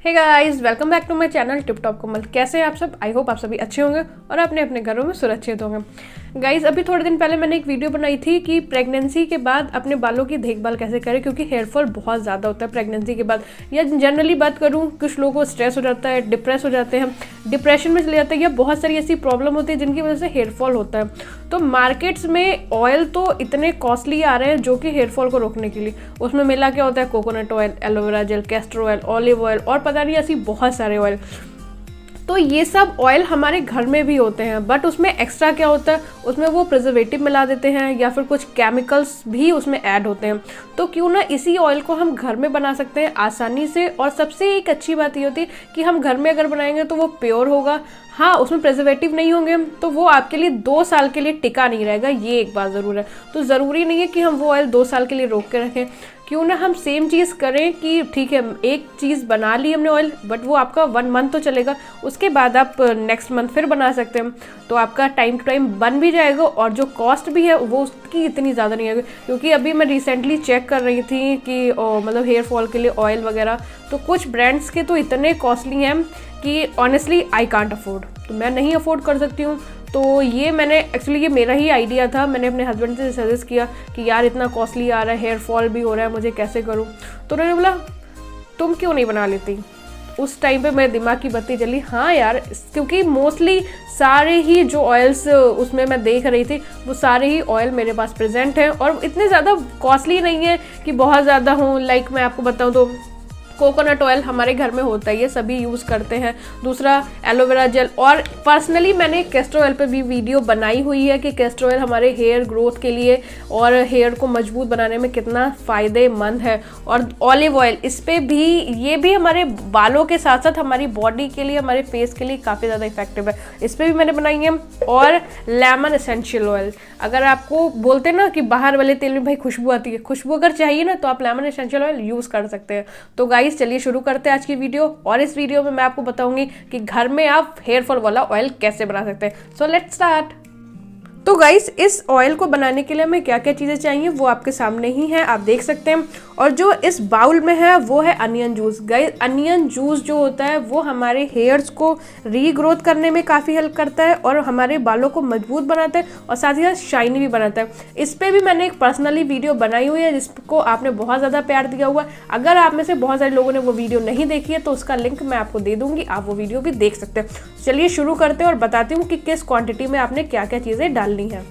Hey guys, welcome back to my channel Tiptop Komal. कैसे हैं आप सब? आई होप आप सभी अच्छे होंगे और अपने अपने घरों में सुरक्षित होंगे। गाइस, अभी थोड़े दिन पहले मैंने एक वीडियो बनाई थी कि प्रेगनेंसी के बाद अपने बालों की देखभाल कैसे करें, क्योंकि हेयर फॉल बहुत ज़्यादा होता है प्रेगनेंसी के बाद। या जनरली बात करूँ, कुछ लोगों को स्ट्रेस हो जाता है, डिप्रेस हो जाते हैं, डिप्रेशन में चले जाते हैं, या बहुत सारी ऐसी प्रॉब्लम होती है जिनकी वजह से हेयर फॉल होता है। तो मार्केट्स में ऑयल तो इतने कॉस्टली आ रहे हैं जो कि हेयर फॉल को रोकने के लिए। उसमें मिला क्या होता है? Coconut oil, aloe vera gel, castor oil, olive oil और पता नहीं ऐसी बहुत सारे ऑयल। तो ये सब ऑयल हमारे घर में भी होते हैं, बट उसमें एक्स्ट्रा क्या होता है? उसमें वो प्रिजर्वेटिव मिला देते हैं या फिर कुछ केमिकल्स भी उसमें ऐड होते हैं। तो क्यों ना इसी ऑयल को हम घर में बना सकते हैं आसानी से। और सबसे एक अच्छी बात ये होती है कि हम घर में अगर बनाएंगे तो वो प्योर होगा। हाँ, उसमें प्रिजर्वेटिव नहीं होंगे तो वो आपके लिए 2 साल के लिए टिका नहीं रहेगा, ये एक बात ज़रूर है। तो ज़रूरी नहीं है कि हम वो ऑयल 2 साल के लिए रोक के रखें। क्यों ना हम सेम चीज़ करें कि ठीक है, एक चीज़ बना ली हमने ऑयल, बट वो आपका 1 मंथ तो चलेगा, उसके बाद आप नेक्स्ट मंथ फिर बना सकते हैं। तो आपका टाइम टू टाइम बन भी जाएगा और जो कॉस्ट भी है वो उसकी इतनी ज़्यादा नहीं आएगी। क्योंकि अभी मैं रिसेंटली चेक कर रही थी कि मतलब हेयर फॉल के लिए ऑयल वगैरह, तो कुछ ब्रांड्स के तो इतने कॉस्टली हैं कि ऑनेस्टली आई कांट अफोर्ड, तो मैं नहीं अफोर्ड कर सकती हूँ। तो ये मैंने एक्चुअली, ये मेरा ही आइडिया था, मैंने अपने हस्बैंड से सजेस्ट किया कि यार इतना कॉस्टली आ रहा है, हेयर फॉल भी हो रहा है, मुझे कैसे करूँ। तो उन्होंने बोला तुम क्यों नहीं बना लेती। उस टाइम पे मेरे दिमाग की बत्ती जली। हाँ यार, क्योंकि मोस्टली सारे ही जो ऑयल्स उसमें मैं देख रही थी वो सारे ही ऑयल मेरे पास प्रेजेंट हैं और इतने ज़्यादा कॉस्टली नहीं है कि बहुत ज़्यादा हों। लाइक मैं आपको बताऊँ तो कोकोनट ऑयल हमारे घर में होता है, ये सभी यूज़ करते हैं। दूसरा एलोवेरा जेल, और पर्सनली मैंने कैस्टर ऑयल पे भी वीडियो बनाई हुई है कि कैस्टर ऑयल हमारे हेयर ग्रोथ के लिए और हेयर को मजबूत बनाने में कितना फ़ायदेमंद है। और ऑलिव ऑयल, इस पे भी, ये भी हमारे बालों के साथ साथ हमारी बॉडी के लिए, हमारे फेस के लिए काफ़ी ज़्यादा इफेक्टिव है, इस पर भी मैंने बनाई है। और लेमन एसेंशियल ऑयल, अगर आपको बोलते हैं ना कि बाहर वाले तेल में भाई खुशबू आती है, खुशबू अगर चाहिए ना तो आप लेमन एसेंशियल ऑयल यूज़ कर सकते हैं। तो गाइस चलिए शुरू करते हैं आज की वीडियो। और इस वीडियो में मैं आपको बताऊंगी कि घर में आप हेयर फॉल वाला ऑयल कैसे बना सकते हैं। So let's start. तो गाइस, इस ऑयल को बनाने के लिए हमें क्या क्या चीज़ें चाहिए वो आपके सामने ही है, आप देख सकते हैं। और जो इस बाउल में है वो है onion juice. Guys, onion juice जो होता है वो हमारे हेयर्स को रीग्रोथ करने में काफ़ी हेल्प करता है और हमारे बालों को मजबूत बनाता है और साथ ही साथ शाइनी भी बनाता है। इस पर भी मैंने एक पर्सनली वीडियो बनाई हुई है जिसको आपने बहुत ज़्यादा प्यार दिया हुआ है। अगर आप में से बहुत सारे लोगों ने वो वीडियो नहीं देखी है तो उसका लिंक मैं आपको दे दूँगी, आप वो वीडियो भी देख सकते हैं। चलिए शुरू करते हैं और बताती हूँ कि किस क्वान्टिटी में आपने क्या क्या चीज़ें डालनी है।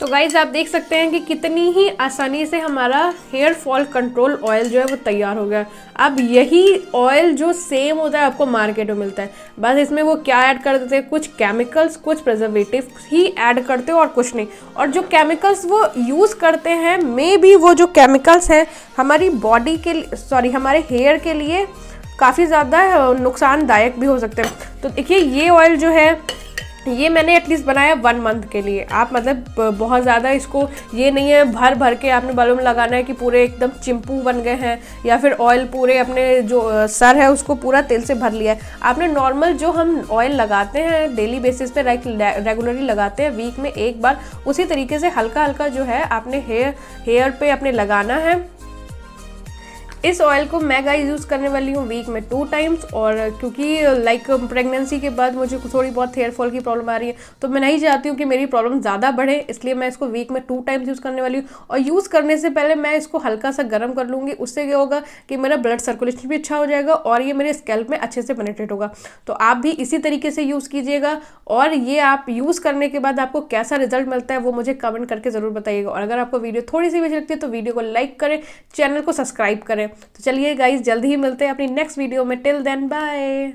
तो गाइज आप देख सकते हैं कि कितनी ही आसानी से हमारा हेयर फॉल कंट्रोल ऑयल जो है वो तैयार हो गया। अब यही ऑयल जो सेम होता है आपको मार्केट में मिलता है, बस इसमें वो क्या ऐड कर देते हैं? कुछ केमिकल्स, कुछ प्रिजर्वेटिव ही ऐड करते हो और कुछ नहीं। और जो केमिकल्स वो यूज़ करते हैं, मे बी वो जो केमिकल्स हैं हमारी बॉडी के लिए, सॉरी हमारे हेयर के लिए काफ़ी ज़्यादा नुकसानदायक भी हो सकते हैं। तो देखिए, ये ऑयल जो है ये मैंने एटलीस्ट बनाया 1 मंथ के लिए। आप मतलब बहुत ज़्यादा इसको, ये नहीं है भर भर के आपने बालों में लगाना है कि पूरे एकदम चिंपू बन गए हैं या फिर ऑयल पूरे अपने जो सर है उसको पूरा तेल से भर लिया है। आपने नॉर्मल जो हम ऑयल लगाते हैं डेली बेसिस पे, रेगुलरली लगाते हैं वीक में 1 बार, उसी तरीके से हल्का हल्का जो है आपने हेयर पे अपने लगाना है। इस ऑयल को मैं गाइस यूज़ करने वाली हूँ वीक में 2 टाइम्स। और क्योंकि लाइक प्रेगनेंसी के बाद मुझे थोड़ी बहुत हेयर फॉल की प्रॉब्लम आ रही है, तो मैं नहीं चाहती हूँ कि मेरी प्रॉब्लम ज़्यादा बढ़े, इसलिए मैं इसको वीक में 2 टाइम्स यूज़ करने वाली हूँ। और यूज़ करने से पहले मैं इसको हल्का सा गर्म कर लूँगी, उससे क्या होगा कि मेरा ब्लड सर्कुलेशन भी अच्छा हो जाएगा और ये मेरे स्कैल्प में अच्छे से पेनिट्रेट होगा। तो आप भी इसी तरीके से यूज़ कीजिएगा और ये आप यूज़ करने के बाद आपको कैसा रिजल्ट मिलता है वो मुझे कमेंट करके ज़रूर बताइएगा। और अगर आपको वीडियो थोड़ी सी भी अच्छी लगती है तो वीडियो को लाइक करें, चैनल को सब्सक्राइब करें। तो चलिए गाइज, जल्दी ही मिलते हैं अपनी नेक्स्ट वीडियो में। Till then bye.